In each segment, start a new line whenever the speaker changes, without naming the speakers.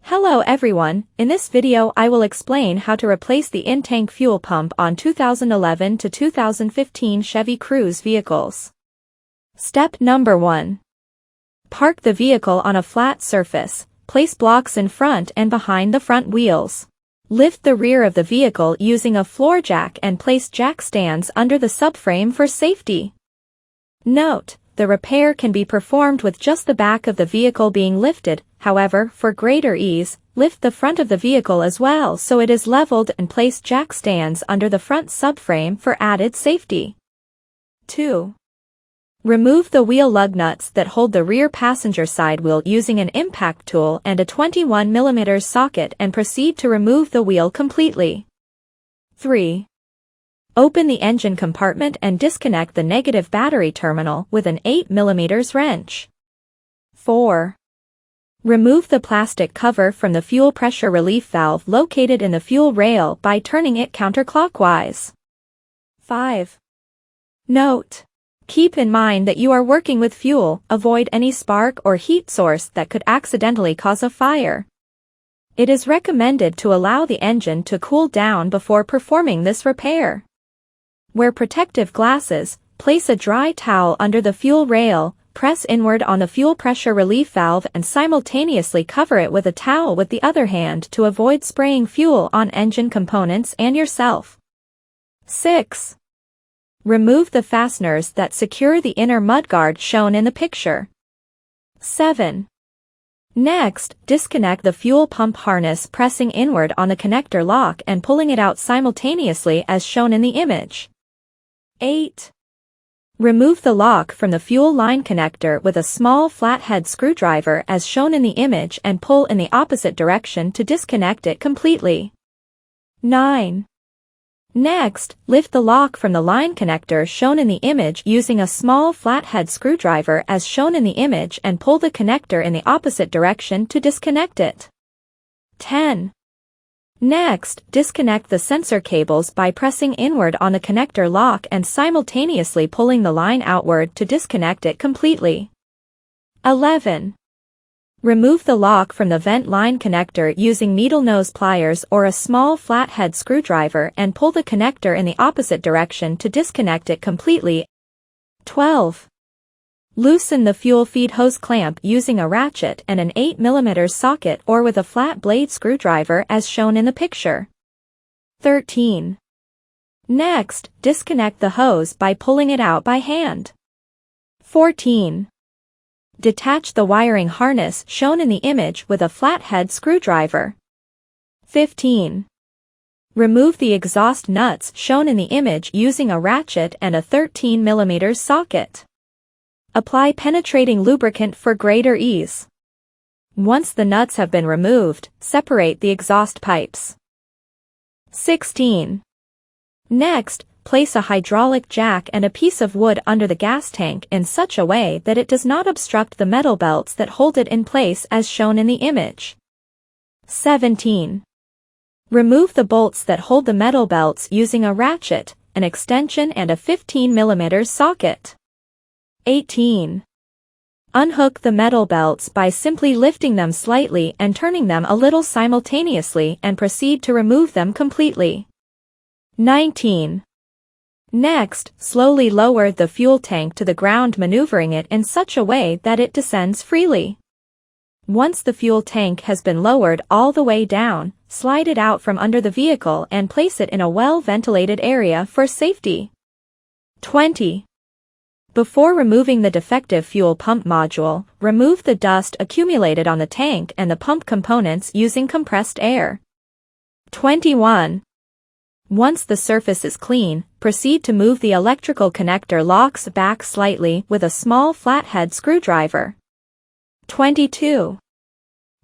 Hello everyone, in this video I will explain how to replace the in-tank fuel pump on 2011 to 2015 Chevy Cruze vehicles. Step number 1. Park the vehicle on a flat surface, place blocks in front and behind the front wheels. Lift the rear of the vehicle using a floor jack and place jack stands under the subframe for safety. Note: the repair can be performed with just the back of the vehicle being lifted. However, for greater ease, lift the front of the vehicle as well so it is leveled and place jack stands under the front subframe for added safety. 2. Remove the wheel lug nuts that hold the rear passenger side wheel using an impact tool and a 21 mm socket and proceed to remove the wheel completely. 3. Open the engine compartment and disconnect the negative battery terminal with an 8 mm wrench. 4. Remove the plastic cover from the fuel pressure relief valve located in the fuel rail by turning it counterclockwise. 5. Note: keep in mind that you are working with fuel. Avoid any spark or heat source that could accidentally cause a fire. It is recommended to allow the engine to cool down before performing this repair. Wear protective glasses, place a dry towel under the fuel rail, press inward on the fuel pressure relief valve and simultaneously cover it with a towel with the other hand to avoid spraying fuel on engine components and yourself. 6. Remove the fasteners that secure the inner mudguard shown in the picture. 7. Next, disconnect the fuel pump harness pressing inward on the connector lock and pulling it out simultaneously as shown in the image. 8. Remove the lock from the fuel line connector with a small flathead screwdriver as shown in the image and pull in the opposite direction to disconnect it completely. 9. Next, lift the lock from the line connector shown in the image using a small flathead screwdriver as shown in the image and pull the connector in the opposite direction to disconnect it. 10. Next, disconnect the sensor cables by pressing inward on the connector lock and simultaneously pulling the line outward to disconnect it completely. 11. Remove the lock from the vent line connector using needle nose pliers or a small flathead screwdriver and pull the connector in the opposite direction to disconnect it completely. 12. Loosen the fuel feed hose clamp using a ratchet and an 8 mm socket or with a flat blade screwdriver as shown in the picture. 13. Next, disconnect the hose by pulling it out by hand. 14. Detach the wiring harness shown in the image with a flathead screwdriver. 15. Remove the exhaust nuts shown in the image using a ratchet and a 13 mm socket. Apply penetrating lubricant for greater ease. Once the nuts have been removed, separate the exhaust pipes. 16. Next, place a hydraulic jack and a piece of wood under the gas tank in such a way that it does not obstruct the metal belts that hold it in place as shown in the image. 17. Remove the bolts that hold the metal belts using a ratchet, an extension and a 15 mm socket. 18. Unhook the metal belts by simply lifting them slightly and turning them a little simultaneously and proceed to remove them completely. 19. Next, slowly lower the fuel tank to the ground, maneuvering it in such a way that it descends freely. Once the fuel tank has been lowered all the way down, slide it out from under the vehicle and place it in a well-ventilated area for safety. 20. Before removing the defective fuel pump module, remove the dust accumulated on the tank and the pump components using compressed air. 21. Once the surface is clean, proceed to move the electrical connector locks back slightly with a small flathead screwdriver. 22.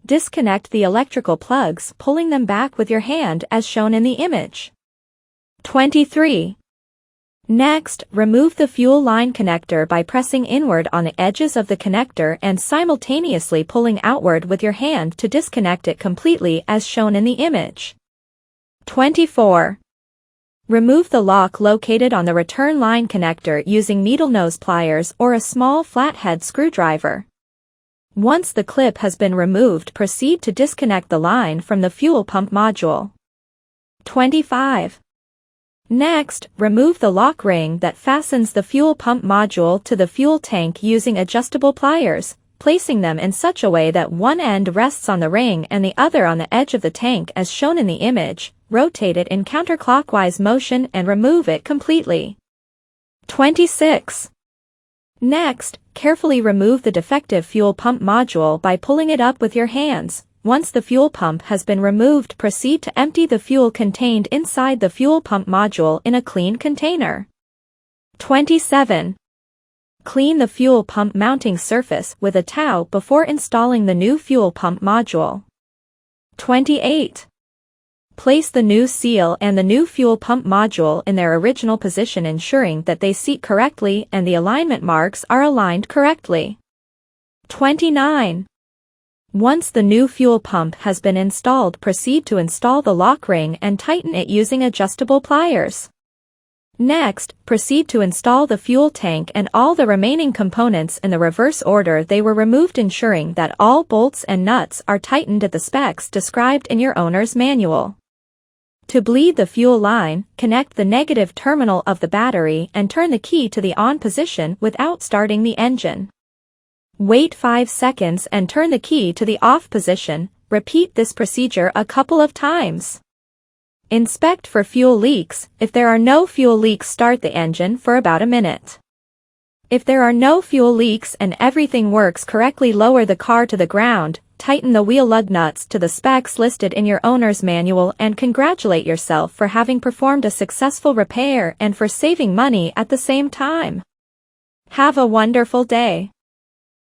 Disconnect the electrical plugs, pulling them back with your hand as shown in the image. 23. Next, remove the fuel line connector by pressing inward on the edges of the connector and simultaneously pulling outward with your hand to disconnect it completely as shown in the image. 24. Remove the lock located on the return line connector using needle nose pliers or a small flathead screwdriver. Once the clip has been removed, proceed to disconnect the line from the fuel pump module. 25. Next, remove the lock ring that fastens the fuel pump module to the fuel tank using adjustable pliers, placing them in such a way that one end rests on the ring and the other on the edge of the tank as shown in the image. Rotate it in counterclockwise motion and remove it completely. 26. Next, carefully remove the defective fuel pump module by pulling it up with your hands. Once the fuel pump has been removed, proceed to empty the fuel contained inside the fuel pump module in a clean container. 27. Clean the fuel pump mounting surface with a towel before installing the new fuel pump module. 28. Place the new seal and the new fuel pump module in their original position, ensuring that they seat correctly and the alignment marks are aligned correctly. 29. Once the new fuel pump has been installed, proceed to install the lock ring and tighten it using adjustable pliers. Next, proceed to install the fuel tank and all the remaining components in the reverse order they were removed, ensuring that all bolts and nuts are tightened at the specs described in your owner's manual. To bleed the fuel line, connect the negative terminal of the battery and turn the key to the on position without starting the engine. Wait 5 seconds and turn the key to the off position. Repeat this procedure a couple of times. Inspect for fuel leaks. If there are no fuel leaks, start the engine for about a minute. If there are no fuel leaks and everything works correctly, lower the car to the ground, tighten the wheel lug nuts to the specs listed in your owner's manual, and congratulate yourself for having performed a successful repair and for saving money at the same time. Have a wonderful day.